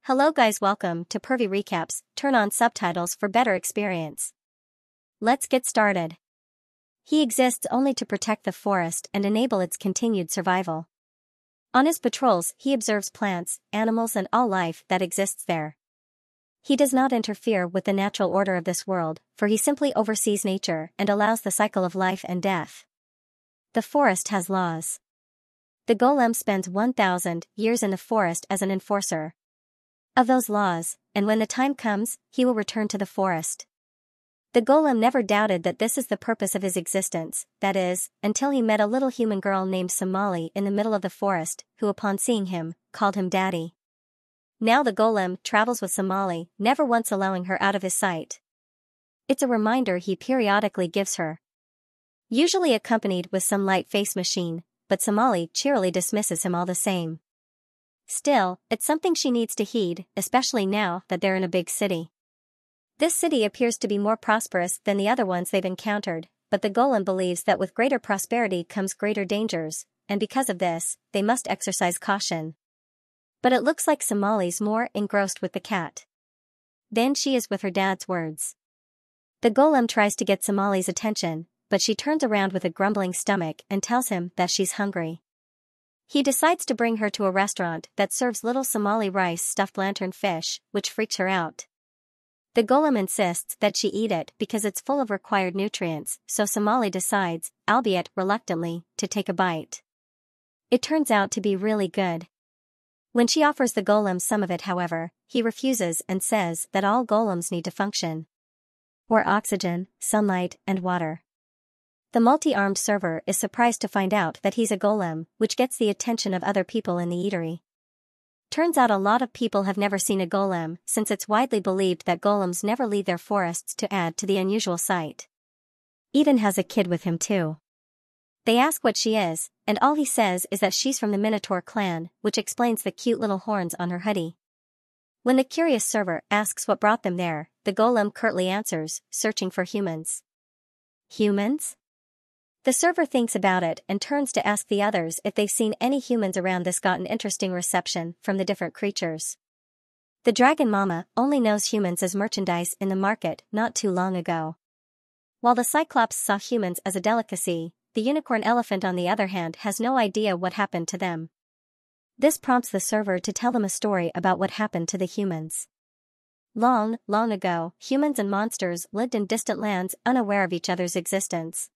Hello guys, welcome to Pervy Recaps. Turn on subtitles for better experience. Let's get started. He exists only to protect the forest and enable its continued survival. On his patrols, he observes plants, animals and all life that exists there. He does not interfere with the natural order of this world, for he simply oversees nature and allows the cycle of life and death. The forest has laws. The golem spends 1,000 years in the forest as an enforcer of those laws, and when the time comes, he will return to the forest. The golem never doubted that this is the purpose of his existence, that is, until he met a little human girl named Somali in the middle of the forest, who upon seeing him, called him daddy. Now the golem travels with Somali, never once allowing her out of his sight. It's a reminder he periodically gives her, usually accompanied with some light face machine, but Somali cheerily dismisses him all the same. Still, it's something she needs to heed, especially now that they're in a big city. This city appears to be more prosperous than the other ones they've encountered, but the golem believes that with greater prosperity comes greater dangers, and because of this, they must exercise caution. But it looks like Somali's more engrossed with the cat than she is with her dad's words. The golem tries to get Somali's attention, but she turns around with a grumbling stomach and tells him that she's hungry. He decides to bring her to a restaurant that serves little Somali rice stuffed lantern fish, which freaks her out. The golem insists that she eat it because it's full of required nutrients, so Somali decides, albeit reluctantly, to take a bite. It turns out to be really good. When she offers the golem some of it, however, he refuses and says that all golems need to function for oxygen, sunlight, and water. The multi-armed server is surprised to find out that he's a golem, which gets the attention of other people in the eatery. Turns out a lot of people have never seen a golem, since it's widely believed that golems never leave their forests to add to the unusual sight. Eden has a kid with him too. They ask what she is, and all he says is that she's from the Minotaur clan, which explains the cute little horns on her hoodie. When the curious server asks what brought them there, the golem curtly answers, searching for humans. Humans? The server thinks about it and turns to ask the others if they've seen any humans around. This got an interesting reception from the different creatures. The dragon mama only knows humans as merchandise in the market not too long ago. While the cyclops saw humans as a delicacy, the unicorn elephant on the other hand has no idea what happened to them. This prompts the server to tell them a story about what happened to the humans. Long, long ago, humans and monsters lived in distant lands unaware of each other's existence.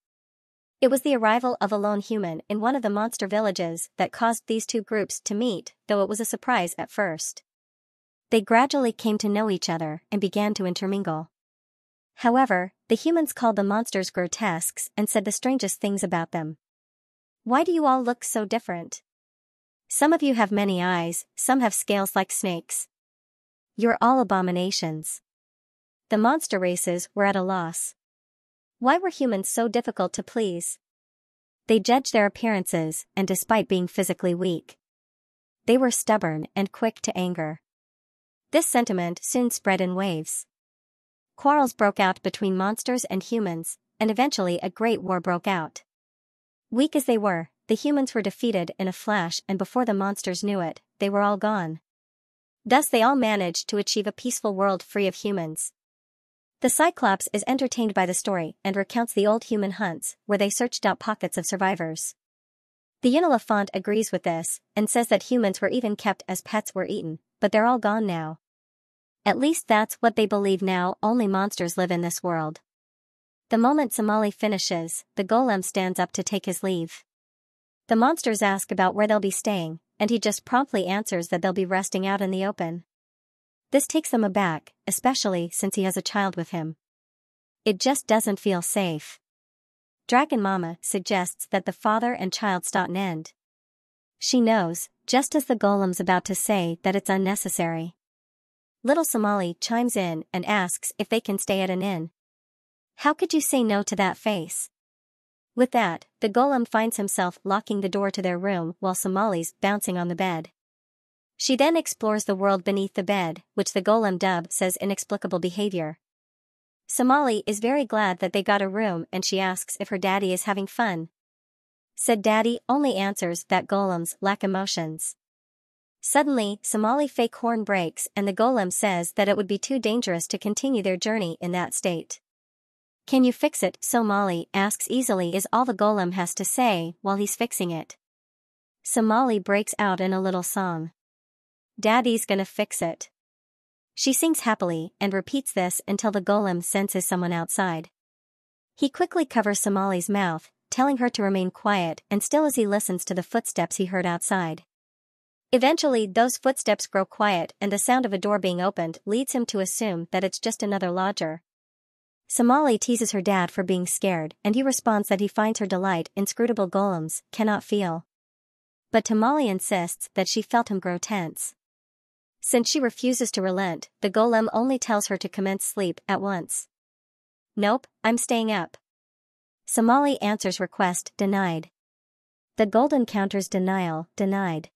It was the arrival of a lone human in one of the monster villages that caused these two groups to meet, though it was a surprise at first. They gradually came to know each other and began to intermingle. However, the humans called the monsters grotesques and said the strangest things about them. Why do you all look so different? Some of you have many eyes, some have scales like snakes. You're all abominations. The monster races were at a loss. Why were humans so difficult to please? They judged their appearances, and despite being physically weak, they were stubborn and quick to anger. This sentiment soon spread in waves. Quarrels broke out between monsters and humans, and eventually a great war broke out. Weak as they were, the humans were defeated in a flash, and before the monsters knew it, they were all gone. Thus they all managed to achieve a peaceful world free of humans. The Cyclops is entertained by the story and recounts the old human hunts, where they searched out pockets of survivors. The Unilafant agrees with this, and says that humans were even kept as pets were eaten, but they're all gone now. At least that's what they believe now. Only monsters live in this world. The moment Somali finishes, the golem stands up to take his leave. The monsters ask about where they'll be staying, and he just promptly answers that they'll be resting out in the open. This takes them aback, especially since he has a child with him. It just doesn't feel safe. Dragon Mama suggests that the father and child start an end. She knows, just as the golem's about to say that it's unnecessary. Little Somali chimes in and asks if they can stay at an inn. How could you say no to that face? With that, the golem finds himself locking the door to their room while Somali's bouncing on the bed. She then explores the world beneath the bed, which the golem dub says inexplicable behavior. Somali is very glad that they got a room, and she asks if her daddy is having fun. Said daddy only answers that golems lack emotions. Suddenly, Somali fake horn breaks and the golem says that it would be too dangerous to continue their journey in that state. "Can you fix it?" Somali asks easily is all the golem has to say while he's fixing it. Somali breaks out in a little song. "Daddy's gonna fix it." She sings happily and repeats this until the golem senses someone outside. He quickly covers Somali's mouth, telling her to remain quiet and still as he listens to the footsteps he heard outside. Eventually, those footsteps grow quiet and the sound of a door being opened leads him to assume that it's just another lodger. Somali teases her dad for being scared and he responds that he finds her delight inscrutable golems cannot feel. But Tamali insists that she felt him grow tense. Since she refuses to relent, the golem only tells her to commence sleep at once. "Nope, I'm staying up." Somali answers request denied. The golem counters denial denied.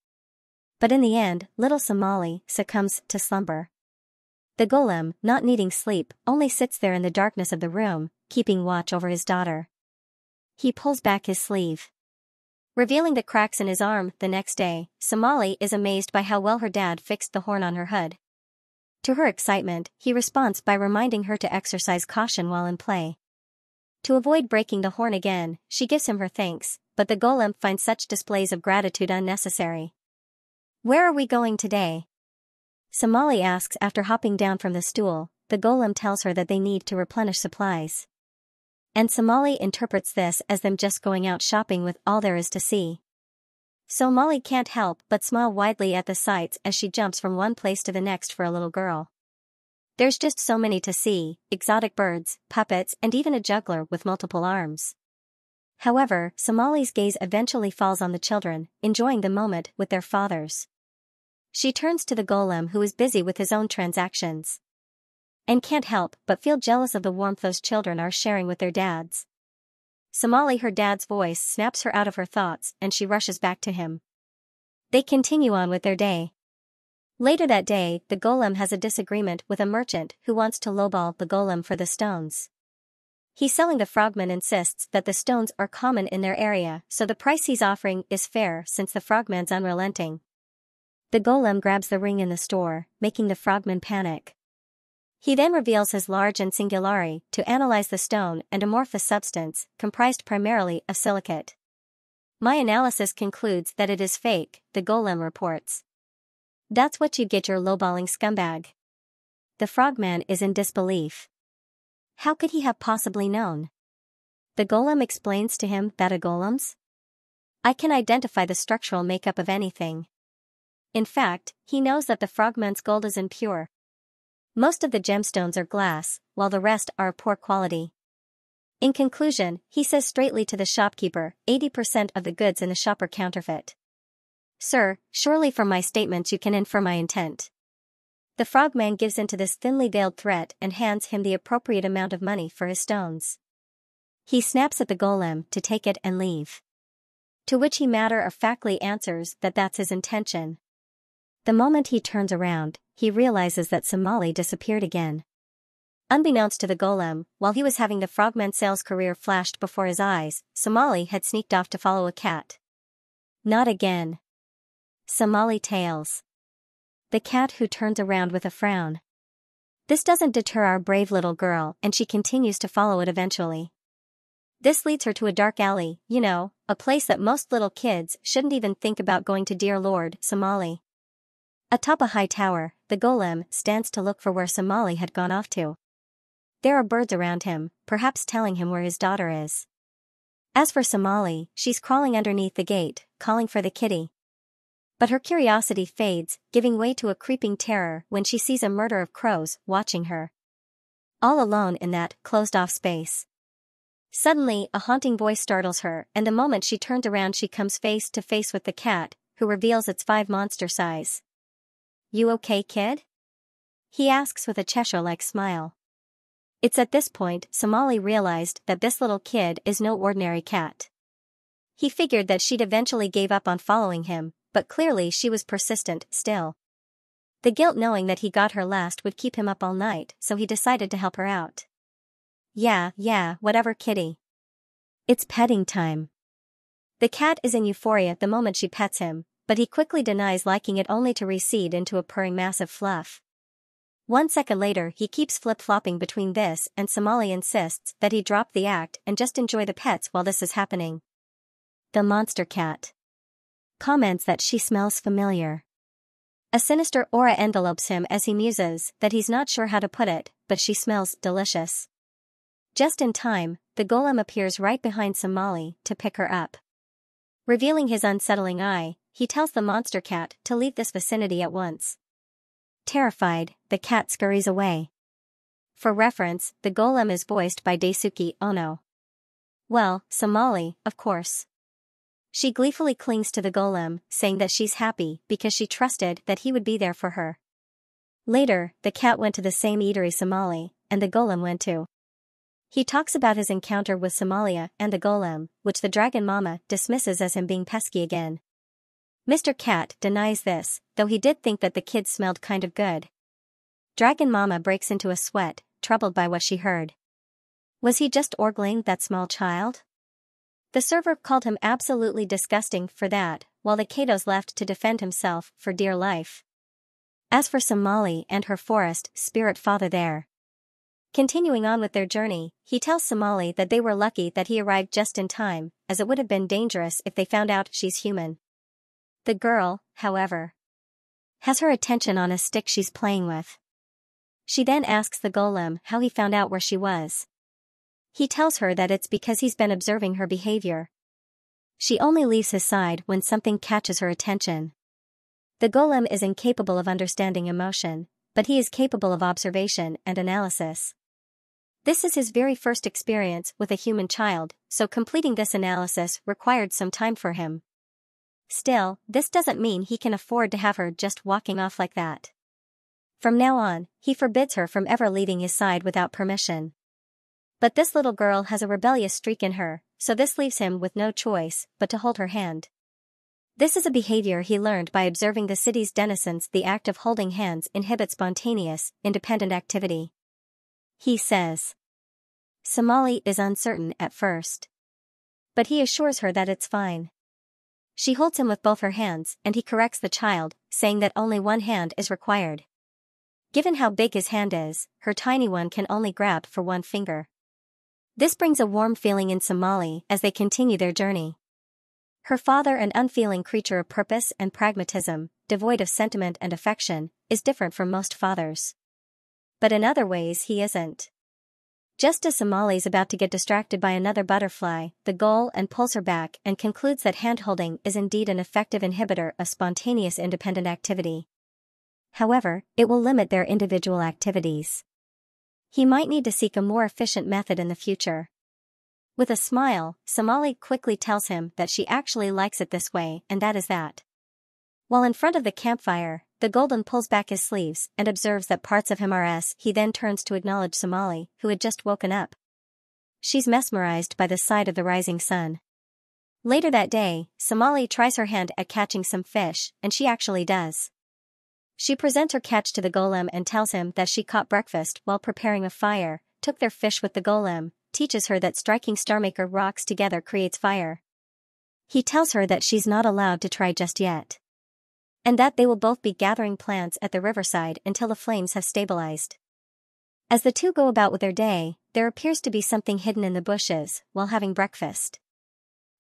But in the end, little Somali succumbs to slumber. The golem, not needing sleep, only sits there in the darkness of the room, keeping watch over his daughter. He pulls back his sleeve, revealing the cracks in his arm. The next day, Somali is amazed by how well her dad fixed the horn on her hood. To her excitement, he responds by reminding her to exercise caution while in play. To avoid breaking the horn again, she gives him her thanks, but the golem finds such displays of gratitude unnecessary. "Where are we going today?" Somali asks after hopping down from the stool. The golem tells her that they need to replenish supplies. And Somali interprets this as them just going out shopping with all there is to see. Somali can't help but smile widely at the sights as she jumps from one place to the next for a little girl. There's just so many to see, exotic birds, puppets and even a juggler with multiple arms. However, Somali's gaze eventually falls on the children, enjoying the moment with their fathers. She turns to the golem who is busy with his own transactions. And can't help but feel jealous of the warmth those children are sharing with their dads. Somali, her dad's voice snaps her out of her thoughts and she rushes back to him. They continue on with their day. Later that day, the golem has a disagreement with a merchant who wants to lowball the golem for the stones. He selling the frogman insists that the stones are common in their area, so the price he's offering is fair since the frogman's unrelenting. The golem grabs the ring in the store, making the frogman panic. He then reveals his large and singularity to analyze the stone and amorphous substance, comprised primarily of silicate. "My analysis concludes that it is fake," the golem reports. "That's what you get, your lowballing scumbag." The frogman is in disbelief. How could he have possibly known? The golem explains to him that a golems? I can identify the structural makeup of anything. In fact, he knows that the frogman's gold is impure. Most of the gemstones are glass, while the rest are of poor quality. In conclusion, he says straightly to the shopkeeper, 80% of the goods in the shop are counterfeit. "Sir, surely from my statements you can infer my intent." The frogman gives in to this thinly veiled threat and hands him the appropriate amount of money for his stones. He snaps at the golem to take it and leave. To which he matter-of-factly answers that that's his intention. The moment he turns around, he realizes that Somali disappeared again. Unbeknownst to the golem, while he was having the frogman sales career flashed before his eyes, Somali had sneaked off to follow a cat. Not again. Somali tails. The cat who turns around with a frown. This doesn't deter our brave little girl and she continues to follow it eventually. This leads her to a dark alley, a place that most little kids shouldn't even think about going to. Dear Lord, Somali. Atop a high tower, the golem stands to look for where Somali had gone off to. There are birds around him, perhaps telling him where his daughter is. As for Somali, she's crawling underneath the gate, calling for the kitty. But her curiosity fades, giving way to a creeping terror when she sees a murder of crows watching her. All alone in that closed-off space. Suddenly, a haunting voice startles her, and the moment she turns around she comes face to face with the cat, who reveals its 5 monster size. "You okay, kid?" he asks with a Cheshire-like smile. It's at this point Somali realized that this little kid is no ordinary cat. He figured that she'd eventually gave up on following him, but clearly she was persistent still. The guilt knowing that he got her last would keep him up all night, so he decided to help her out. Yeah, whatever, kitty. It's petting time." The cat is in euphoria the moment she pets him, but he quickly denies liking it only to recede into a purring mass of fluff. 1 second later he keeps flip-flopping between this and Somali insists that he drop the act and just enjoy the pets while this is happening. The monster cat comments that she smells familiar. A sinister aura envelopes him as he muses that he's not sure how to put it, but she smells delicious. Just in time, the golem appears right behind Somali to pick her up. Revealing his unsettling eye, he tells the monster cat to leave this vicinity at once. Terrified, the cat scurries away. For reference, the golem is voiced by Daisuke Ono. Well, Somali, of course. She gleefully clings to the golem, saying that she's happy because she trusted that he would be there for her. Later, the cat went to the same eatery Somali, and the golem went too. He talks about his encounter with Somalia and the golem, which the dragon mama dismisses as him being pesky again. Mr. Cat denies this, though he did think that the kids smelled kind of good. Dragon mama breaks into a sweat, troubled by what she heard. Was he just ogling that small child? The server called him absolutely disgusting for that, while the Katos left to defend himself for dear life. As for Somali and her forest spirit father there. Continuing on with their journey, he tells Somali that they were lucky that he arrived just in time, as it would have been dangerous if they found out she's human. The girl, however, has her attention on a stick she's playing with. She then asks the golem how he found out where she was. He tells her that it's because he's been observing her behavior. She only leaves his side when something catches her attention. The golem is incapable of understanding emotion, but he is capable of observation and analysis. This is his very first experience with a human child, so completing this analysis required some time for him. Still, this doesn't mean he can afford to have her just walking off like that. From now on, he forbids her from ever leaving his side without permission. But this little girl has a rebellious streak in her, so this leaves him with no choice but to hold her hand. This is a behavior he learned by observing the city's denizens. The act of holding hands inhibits spontaneous, independent activity. He says. Somali is uncertain at first. But he assures her that it's fine. She holds him with both her hands and he corrects the child, saying that only one hand is required. Given how big his hand is, her tiny one can only grab for one finger. This brings a warm feeling in Somali as they continue their journey. Her father, an unfeeling creature of purpose and pragmatism, devoid of sentiment and affection, is different from most fathers. But in other ways he isn't. Just as Somali's about to get distracted by another butterfly, the golem pulls her back and concludes that hand-holding is indeed an effective inhibitor of spontaneous independent activity. However, it will limit their individual activities. He might need to seek a more efficient method in the future. With a smile, Somali quickly tells him that she actually likes it this way, and that is that. While in front of the campfire, the golem pulls back his sleeves and observes that parts of him are s. He then turns to acknowledge Somali, who had just woken up. She's mesmerized by the sight of the rising sun. Later that day, Somali tries her hand at catching some fish, and she actually does. She presents her catch to the golem and tells him that she caught breakfast while preparing a fire, took their fish with the golem, teaches her that striking Starmaker rocks together creates fire. He tells her that she's not allowed to try just yet. And that they will both be gathering plants at the riverside until the flames have stabilized. As the two go about with their day, there appears to be something hidden in the bushes while having breakfast.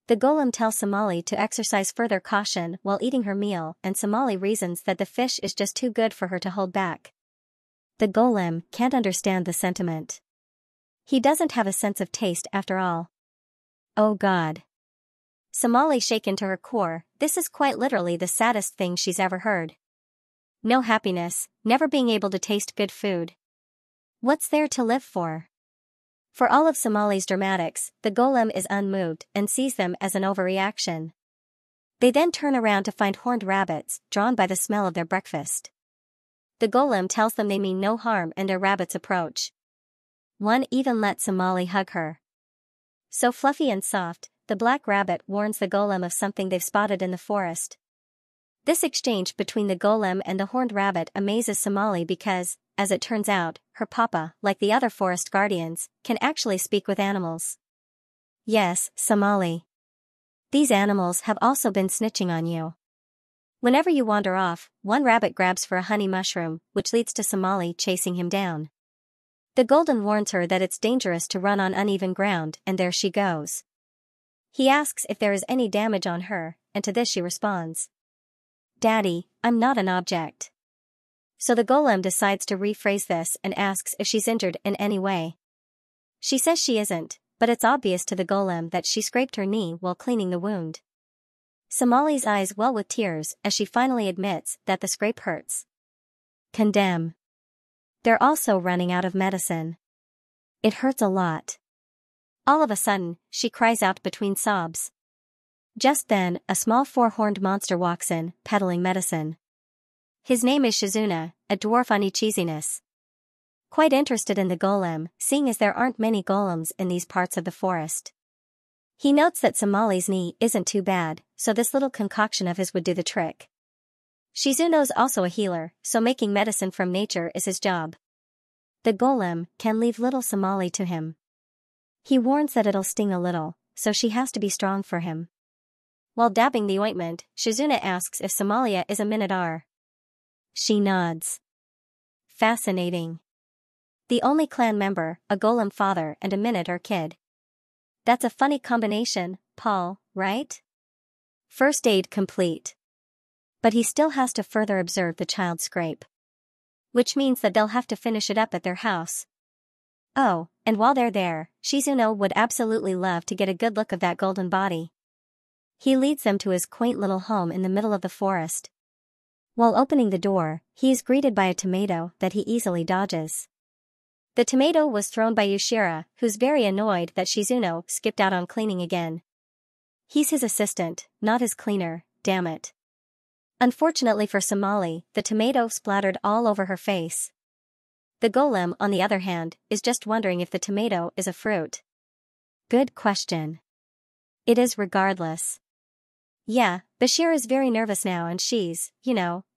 The golem tells Somali to exercise further caution while eating her meal, and Somali reasons that the fish is just too good for her to hold back. The golem can't understand the sentiment. He doesn't have a sense of taste after all. Oh God. Somali shaken to her core, this is quite literally the saddest thing she's ever heard. No happiness, never being able to taste good food. What's there to live for? For all of Somali's dramatics, the golem is unmoved and sees them as an overreaction. They then turn around to find horned rabbits, drawn by the smell of their breakfast. The golem tells them they mean no harm and their rabbits approach. One even lets Somali hug her. So fluffy and soft, the black rabbit warns the golem of something they've spotted in the forest. This exchange between the golem and the horned rabbit amazes Somali because, as it turns out, her papa, like the other forest guardians, can actually speak with animals. Yes, Somali. These animals have also been snitching on you. Whenever you wander off, one rabbit grabs for a honey mushroom, which leads to Somali chasing him down. The golem warns her that it's dangerous to run on uneven ground, and there she goes. He asks if there is any damage on her, and to this she responds, "Daddy, I'm not an object." So the golem decides to rephrase this and asks if she's injured in any way. She says she isn't, but it's obvious to the golem that she scraped her knee while cleaning the wound. Somali's eyes well with tears as she finally admits that the scrape hurts. Condemn. They're also running out of medicine. It hurts a lot. All of a sudden, she cries out between sobs. Just then, a small four-horned monster walks in, peddling medicine. His name is Shizuna, a dwarf anicheesiness. Quite interested in the golem, seeing as there aren't many golems in these parts of the forest. He notes that Somali's knee isn't too bad, so this little concoction of his would do the trick. Shizuno's also a healer, so making medicine from nature is his job. The golem can leave little Somali to him. He warns that it'll sting a little, so she has to be strong for him. While dabbing the ointment, Shizuna asks if Somalia is a minotaur. She nods. Fascinating. The only clan member, a golem father and a minotaur kid. That's a funny combination, Paul, right? First aid complete. But he still has to further observe the child's scrape. Which means that they'll have to finish it up at their house. Oh, and while they're there, Shizuno would absolutely love to get a good look of that golden body. He leads them to his quaint little home in the middle of the forest. While opening the door, he is greeted by a tomato that he easily dodges. The tomato was thrown by Yushira, who's very annoyed that Shizuno skipped out on cleaning again. He's his assistant, not his cleaner, damn it. Unfortunately for Somali, the tomato splattered all over her face. The golem, on the other hand, is just wondering if the tomato is a fruit. Good question. It is regardless. Yeah, Bashir is very nervous now and she's,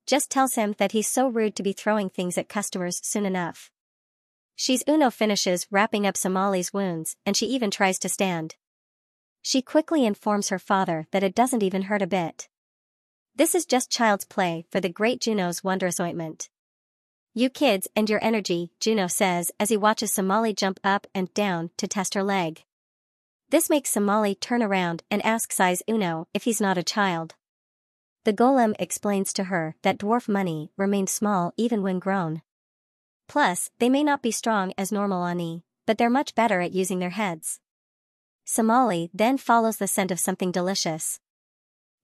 just tells him that he's so rude to be throwing things at customers soon enough. Shizuno finishes wrapping up Somali's wounds and she even tries to stand. She quickly informs her father that it doesn't even hurt a bit. This is just child's play for the great Juno's wondrous ointment. You kids and your energy, Juno says as he watches Somali jump up and down to test her leg. This makes Somali turn around and ask size Uno if he's not a child. The golem explains to her that dwarf money remains small even when grown. Plus, they may not be strong as normal Ani, but they're much better at using their heads. Somali then follows the scent of something delicious.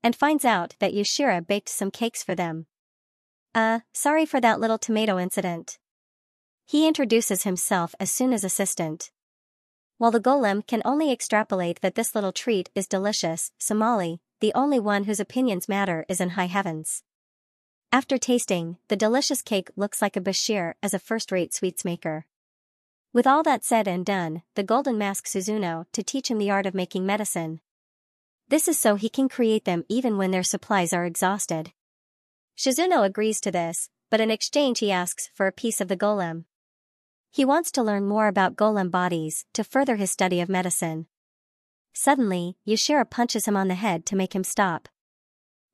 And finds out that Yushira baked some cakes for them. Sorry for that little tomato incident. He introduces himself as soon as assistant. While the golem can only extrapolate that this little treat is delicious, Somali, the only one whose opinions matter, is in high heavens. After tasting, the delicious cake looks like a Bashir as a first-rate sweets maker. With all that said and done, the golden asks Suzuno to teach him the art of making medicine. This is so he can create them even when their supplies are exhausted. Shizuno agrees to this, but in exchange he asks for a piece of the golem. He wants to learn more about golem bodies to further his study of medicine. Suddenly, Yushira punches him on the head to make him stop.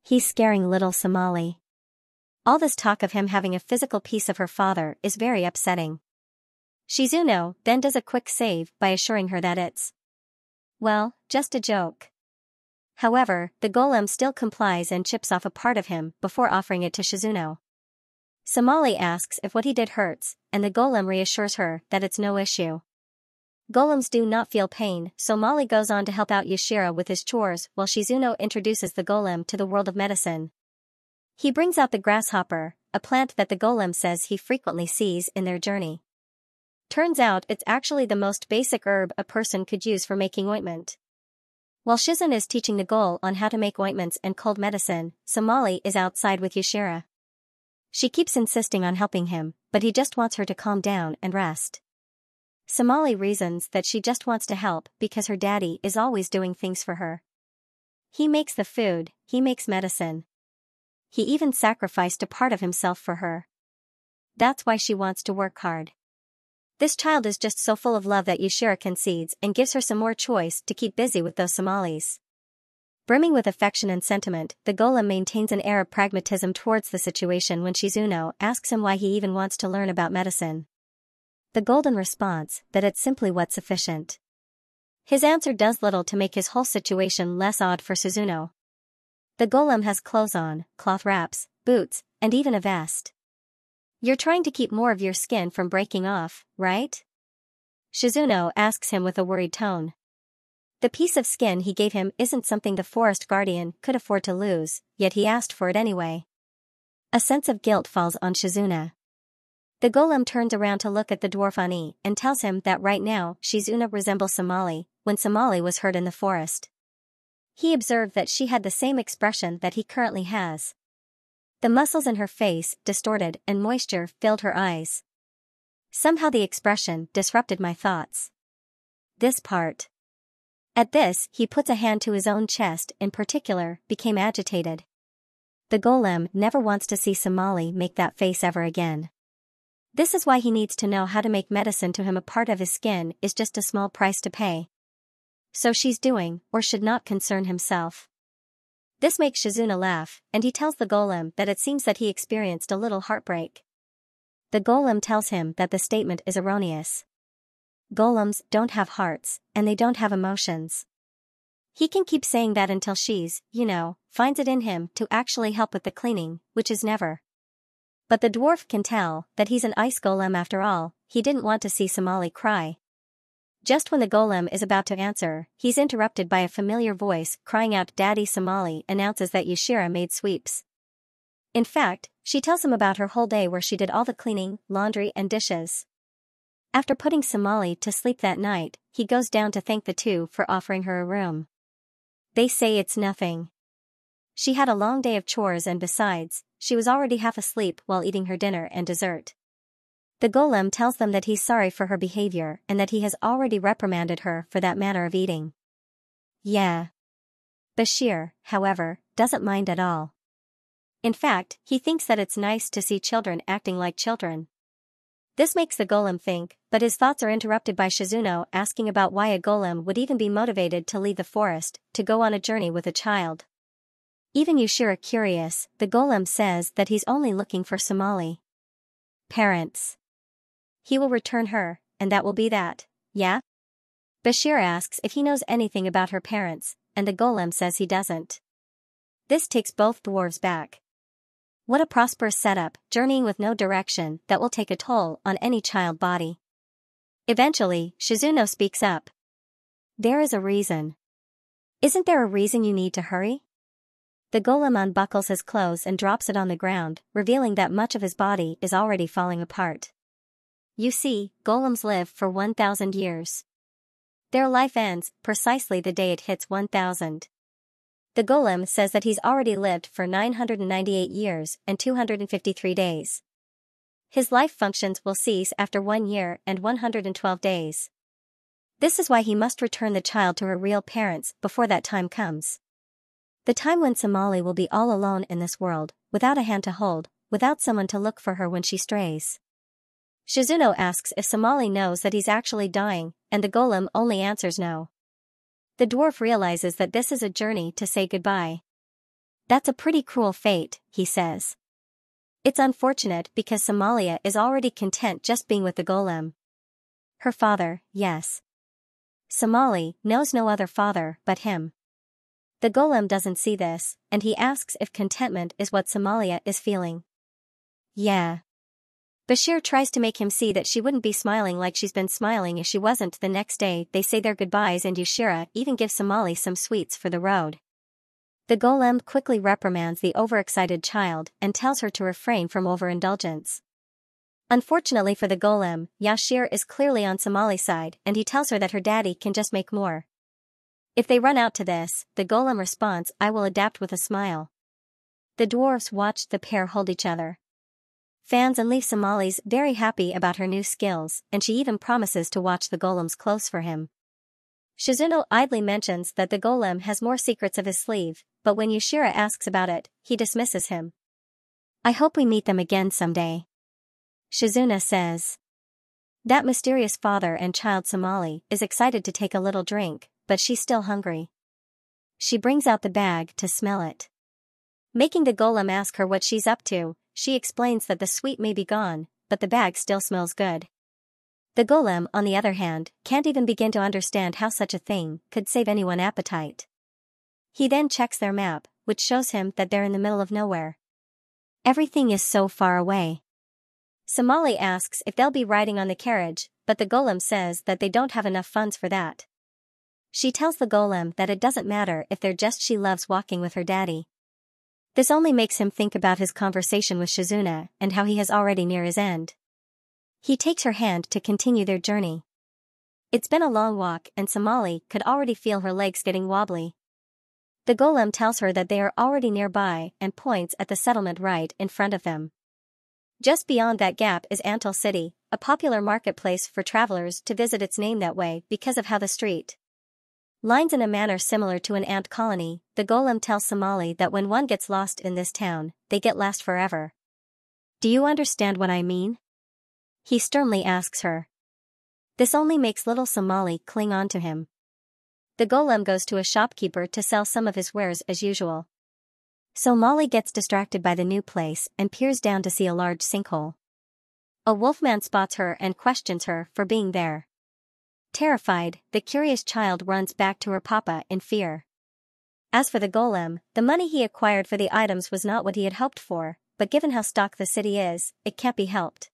He's scaring little Somali. All this talk of him having a physical piece of her father is very upsetting. Shizuno then does a quick save by assuring her that it's, well, just a joke. However, the golem still complies and chips off a part of him before offering it to Shizuno. Somali asks if what he did hurts, and the golem reassures her that it's no issue. Golems do not feel pain, so Somali goes on to help out Yushira with his chores while Shizuno introduces the golem to the world of medicine. He brings out the grasshopper, a plant that the golem says he frequently sees in their journey. Turns out it's actually the most basic herb a person could use for making ointment. While Shizun is teaching the ghoul on how to make ointments and cold medicine, Somali is outside with Yushira. She keeps insisting on helping him, but he just wants her to calm down and rest. Somali reasons that she just wants to help because her daddy is always doing things for her. He makes the food, he makes medicine. He even sacrificed a part of himself for her. That's why she wants to work hard. This child is just so full of love that Yushira concedes and gives her some more choice to keep busy with those Somalis. Brimming with affection and sentiment, the golem maintains an air of pragmatism towards the situation when Shizuno asks him why he even wants to learn about medicine. The golden response, that it's simply what's sufficient. His answer does little to make his whole situation less odd for Shizuno. The golem has clothes on, cloth wraps, boots, and even a vest. You're trying to keep more of your skin from breaking off, right? Shizuno asks him with a worried tone. The piece of skin he gave him isn't something the forest guardian could afford to lose, yet he asked for it anyway. A sense of guilt falls on Shizuno. The golem turns around to look at the dwarf Ani and tells him that right now Shizuno resembles Somali, when Somali was heard in the forest. He observed that she had the same expression that he currently has. The muscles in her face distorted and moisture filled her eyes. Somehow the expression disrupted my thoughts. This part. At this, he puts a hand to his own chest, in particular, became agitated. The golem never wants to see Somali make that face ever again. This is why he needs to know how to make medicine to him. A part of his skin is just a small price to pay. So she's doing, or should not concern himself. This makes Shizuno laugh, and he tells the golem that it seems that he experienced a little heartbreak. The golem tells him that the statement is erroneous. Golems don't have hearts, and they don't have emotions. He can keep saying that until she's, finds it in him to actually help with the cleaning, which is never. But the dwarf can tell that he's an ice golem after all. He didn't want to see Somali cry. Just when the golem is about to answer, he's interrupted by a familiar voice crying out, "Daddy!" Somali announces that Yushira made sweeps. In fact, she tells him about her whole day where she did all the cleaning, laundry and dishes. After putting Somali to sleep that night, he goes down to thank the two for offering her a room. They say it's nothing. She had a long day of chores and besides, she was already half asleep while eating her dinner and dessert. The golem tells them that he's sorry for her behavior and that he has already reprimanded her for that manner of eating. Yeah. Bashir, however, doesn't mind at all. In fact, he thinks that it's nice to see children acting like children. This makes the golem think, but his thoughts are interrupted by Shizuno asking about why a golem would even be motivated to leave the forest, to go on a journey with a child. Even Yushira curious, the golem says that he's only looking for Somali parents. He will return her, and that will be that, yeah? Bashir asks if he knows anything about her parents, and the golem says he doesn't. This takes both dwarves back. What a prosperous setup, journeying with no direction, that will take a toll on any child body. Eventually, Shizuno speaks up. There is a reason. Isn't there a reason you need to hurry? The golem unbuckles his clothes and drops it on the ground, revealing that much of his body is already falling apart. You see, golems live for 1,000 years. Their life ends precisely the day it hits 1,000. The golem says that he's already lived for 998 years and 253 days. His life functions will cease after 1 year and 112 days. This is why he must return the child to her real parents before that time comes. The time when Somali will be all alone in this world, without a hand to hold, without someone to look for her when she strays. Shizuno asks if Somali knows that he's actually dying, and the golem only answers no. The dwarf realizes that this is a journey to say goodbye. That's a pretty cruel fate, he says. It's unfortunate because Somalia is already content just being with the golem. Her father, yes. Somali knows no other father but him. The golem doesn't see this, and he asks if contentment is what Somalia is feeling. Yeah. Bashir tries to make him see that she wouldn't be smiling like she's been smiling if she wasn't. The next day, they say their goodbyes and Yushira even gives Somali some sweets for the road. The golem quickly reprimands the overexcited child and tells her to refrain from overindulgence. Unfortunately for the golem, Yashir is clearly on Somali's side and he tells her that her daddy can just make more. If they run out to this, the golem responds, "I will adapt," with a smile. The dwarves watched the pair hold each other. Fans and leave Somali's very happy about her new skills, and she even promises to watch the golem's clothes for him. Shizuno idly mentions that the golem has more secrets of his sleeve, but when Yushira asks about it, he dismisses him. I hope we meet them again someday. Shizuno says. That mysterious father and child Somali is excited to take a little drink, but she's still hungry. She brings out the bag to smell it. Making the golem ask her what she's up to, she explains that the sweet may be gone, but the bag still smells good. The golem, on the other hand, can't even begin to understand how such a thing could save anyone appetite. He then checks their map, which shows him that they're in the middle of nowhere. Everything is so far away. Somali asks if they'll be riding on the carriage, but the golem says that they don't have enough funds for that. She tells the golem that it doesn't matter if they're just she loves walking with her daddy. This only makes him think about his conversation with Shizuna and how he is already near his end. He takes her hand to continue their journey. It's been a long walk and Somali could already feel her legs getting wobbly. The golem tells her that they are already nearby and points at the settlement right in front of them. Just beyond that gap is Antal City, a popular marketplace for travelers to visit. Its name that way because of how the street lines in a manner similar to an ant colony. The golem tells Somali that when one gets lost in this town, they get lost forever. Do you understand what I mean? He sternly asks her. This only makes little Somali cling on to him. The golem goes to a shopkeeper to sell some of his wares as usual. Somali gets distracted by the new place and peers down to see a large sinkhole. A wolfman spots her and questions her for being there. Terrified, the curious child runs back to her papa in fear. As for the golem, the money he acquired for the items was not what he had hoped for, but given how stocked the city is, it can't be helped.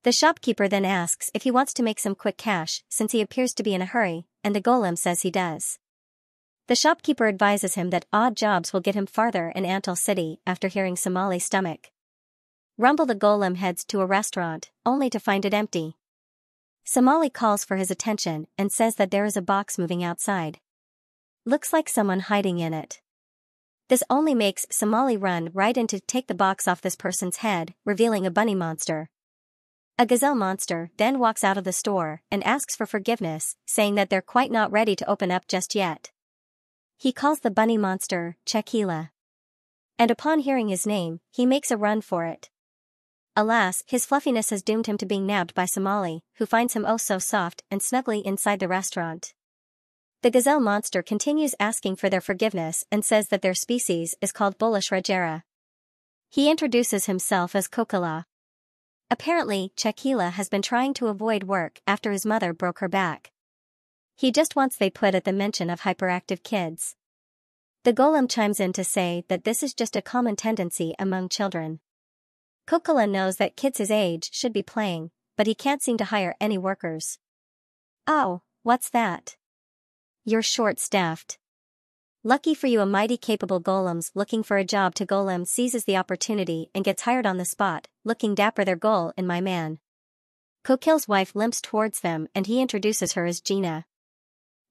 The shopkeeper then asks if he wants to make some quick cash since he appears to be in a hurry, and the golem says he does. The shopkeeper advises him that odd jobs will get him farther in Antal City. After hearing Somali's stomach rumble, the golem heads to a restaurant, only to find it empty. Somali calls for his attention and says that there is a box moving outside. Looks like someone hiding in it. This only makes Somali run right in to take the box off this person's head, revealing a bunny monster. A gazelle monster then walks out of the store and asks for forgiveness, saying that they're quite not ready to open up just yet. He calls the bunny monster Chekila. And upon hearing his name, he makes a run for it. Alas, his fluffiness has doomed him to being nabbed by Somali, who finds him oh so soft and snuggly inside the restaurant. The gazelle monster continues asking for their forgiveness and says that their species is called Bullish Rajera. He introduces himself as Kokala. Apparently, Chekila has been trying to avoid work after his mother broke her back. He just wants they put at the mention of hyperactive kids. The golem chimes in to say that this is just a common tendency among children. Kokala knows that kids his age should be playing, but he can't seem to hire any workers. Oh, what's that? You're short-staffed. Lucky for you, a mighty capable golem's looking for a job. To golem seizes the opportunity and gets hired on the spot, looking dapper. Their goal in my man. Kokil's wife limps towards them and he introduces her as Gina.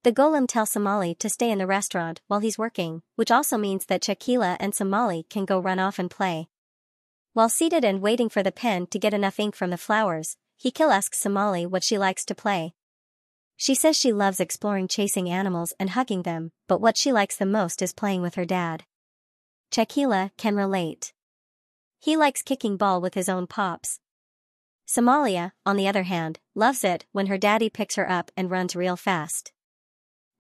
The golem tells Somali to stay in the restaurant while he's working, which also means that Chekila and Somali can go run off and play. While seated and waiting for the pen to get enough ink from the flowers, Hikil asks Somali what she likes to play. She says she loves exploring, chasing animals and hugging them, but what she likes the most is playing with her dad. Chekila can relate. He likes kicking ball with his own pops. Somalia, on the other hand, loves it when her daddy picks her up and runs real fast.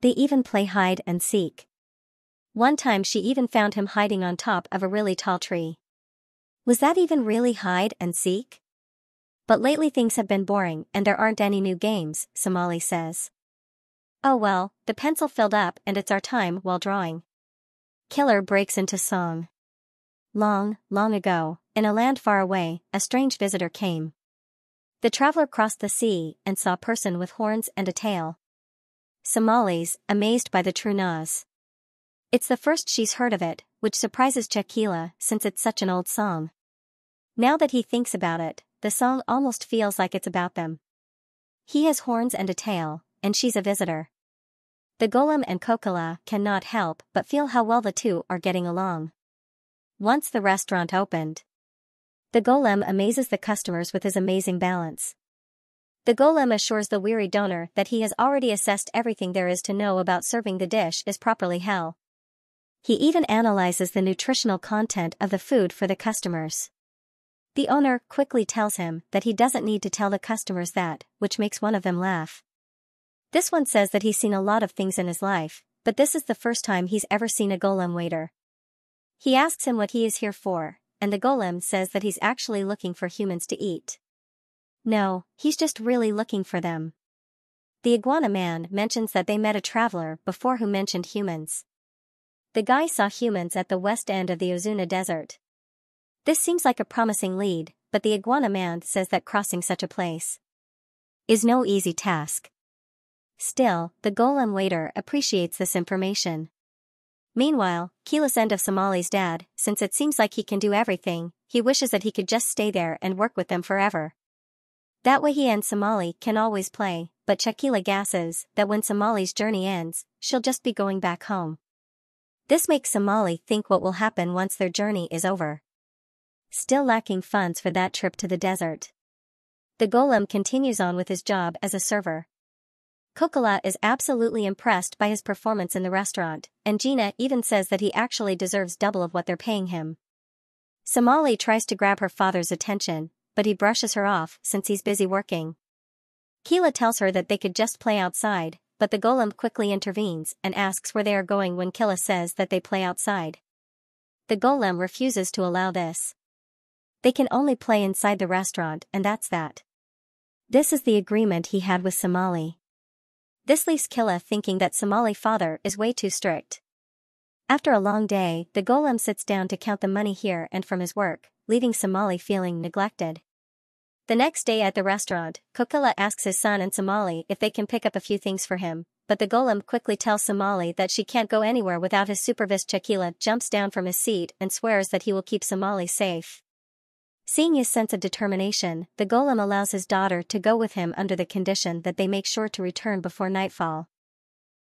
They even play hide and seek. One time she even found him hiding on top of a really tall tree. Was that even really hide and seek? But lately things have been boring and there aren't any new games, Somali says. Oh well, the pencil filled up and it's our time while drawing. Killer breaks into song. Long, long ago, in a land far away, a strange visitor came. The traveler crossed the sea and saw a person with horns and a tail. Somalis, amazed by the true Nas. It's the first she's heard of it, which surprises Chekila since it's such an old song. Now that he thinks about it, the song almost feels like it's about them. He has horns and a tail, and she's a visitor. The golem and Kokala cannot help but feel how well the two are getting along. Once the restaurant opened, the golem amazes the customers with his amazing balance. The golem assures the weary donor that he has already assessed everything there is to know about serving the dish is properly hell. He even analyzes the nutritional content of the food for the customers. The owner quickly tells him that he doesn't need to tell the customers that, which makes one of them laugh. This one says that he's seen a lot of things in his life, but this is the first time he's ever seen a golem waiter. He asks him what he is here for, and the golem says that he's actually looking for humans to eat. No, he's just really looking for them. The iguana man mentions that they met a traveler before who mentioned humans. The guy saw humans at the west end of the Ozuna Desert. This seems like a promising lead, but the iguana man says that crossing such a place is no easy task. Still, the golem waiter appreciates this information. Meanwhile, Keyless End of Somali's dad, since it seems like he can do everything, he wishes that he could just stay there and work with them forever. That way he and Somali can always play, but Shakila gasses that when Somali's journey ends, she'll just be going back home. This makes Somali think what will happen once their journey is over. Still lacking funds for that trip to the desert, the golem continues on with his job as a server. Kokala is absolutely impressed by his performance in the restaurant, and Gina even says that he actually deserves double of what they're paying him. Somali tries to grab her father's attention, but he brushes her off since he's busy working. Keela tells her that they could just play outside, but the golem quickly intervenes and asks where they are going when Keela says that they play outside. The golem refuses to allow this. They can only play inside the restaurant, and that's that. This is the agreement he had with Somali. This leaves Keela thinking that Somali father is way too strict. After a long day, the golem sits down to count the money here and from his work, leaving Somali feeling neglected. The next day at the restaurant, Kokila asks his son and Somali if they can pick up a few things for him, but the golem quickly tells Somali that she can't go anywhere without his supervisor. Shakila jumps down from his seat and swears that he will keep Somali safe. Seeing his sense of determination, the golem allows his daughter to go with him under the condition that they make sure to return before nightfall.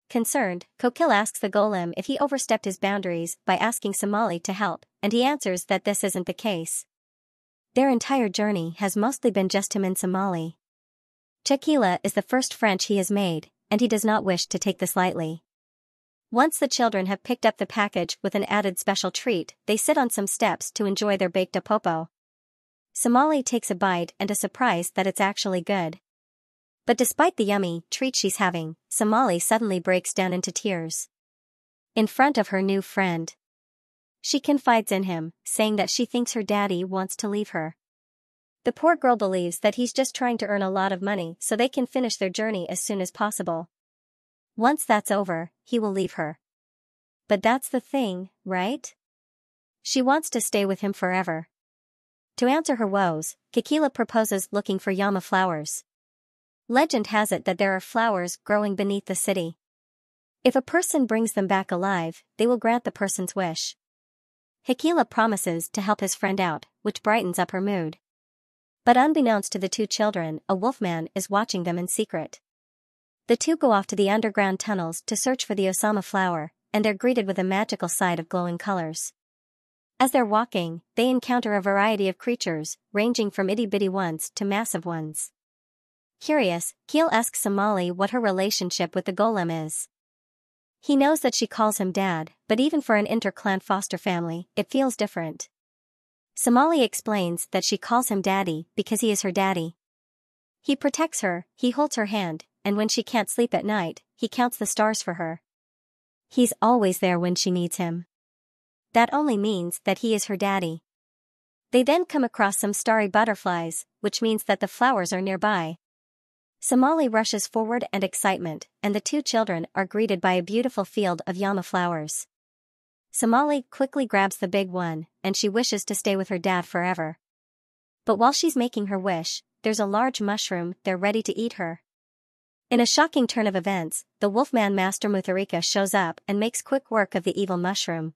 Concerned, Kokil asks the golem if he overstepped his boundaries by asking Somali to help, and he answers that this isn't the case. Their entire journey has mostly been just him and Somali. Shakila is the first French he has made, and he does not wish to take this lightly. Once the children have picked up the package with an added special treat, they sit on some steps to enjoy their baked apopo. Somali takes a bite and is surprised that it's actually good. But despite the yummy treat she's having, Somali suddenly breaks down into tears. In front of her new friend, she confides in him, saying that she thinks her daddy wants to leave her. The poor girl believes that he's just trying to earn a lot of money so they can finish their journey as soon as possible. Once that's over, he will leave her. But that's the thing, right? She wants to stay with him forever. To answer her woes, Kikila proposes looking for Yama flowers. Legend has it that there are flowers growing beneath the city. If a person brings them back alive, they will grant the person's wish. Hikila promises to help his friend out, which brightens up her mood. But unbeknownst to the two children, a wolfman is watching them in secret. The two go off to the underground tunnels to search for the Osama flower, and they're greeted with a magical sight of glowing colors. As they're walking, they encounter a variety of creatures, ranging from itty-bitty ones to massive ones. Curious, Keel asks Somali what her relationship with the golem is. He knows that she calls him dad, but even for an inter-clan foster family, it feels different. Somali explains that she calls him daddy because he is her daddy. He protects her, he holds her hand, and when she can't sleep at night, he counts the stars for her. He's always there when she needs him. That only means that he is her daddy. They then come across some starry butterflies, which means that the flowers are nearby. Somali rushes forward in excitement, and the two children are greeted by a beautiful field of Yama flowers. Somali quickly grabs the big one, and she wishes to stay with her dad forever. But while she's making her wish, there's a large mushroom there ready to eat her. In a shocking turn of events, the Wolfman Master Mutharika shows up and makes quick work of the evil mushroom.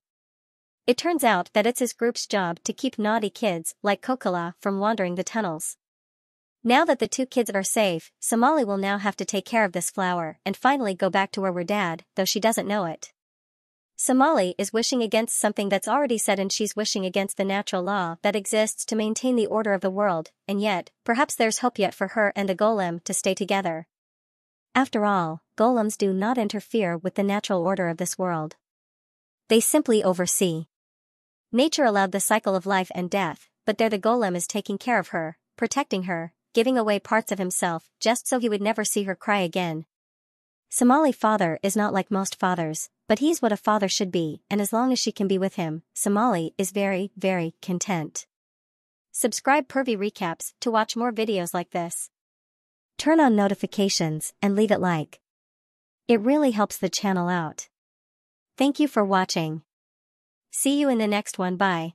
It turns out that it's his group's job to keep naughty kids like Kokala from wandering the tunnels. Now that the two kids are safe, Somali will now have to take care of this flower and finally go back to where we're dad, though she doesn't know it. Somali is wishing against something that's already said, and she's wishing against the natural law that exists to maintain the order of the world, and yet, perhaps there's hope yet for her and the golem to stay together. After all, golems do not interfere with the natural order of this world. They simply oversee. Nature allowed the cycle of life and death, but there the golem is taking care of her, protecting her, giving away parts of himself just so he would never see her cry again. Somali father is not like most fathers, But he's what a father should be, and as long as she can be with him, Somali is very, very content. Subscribe Pervy Recaps to watch more videos like this. Turn on notifications and leave it like. It really helps the channel out. Thank you for watching. See you in the next one. Bye.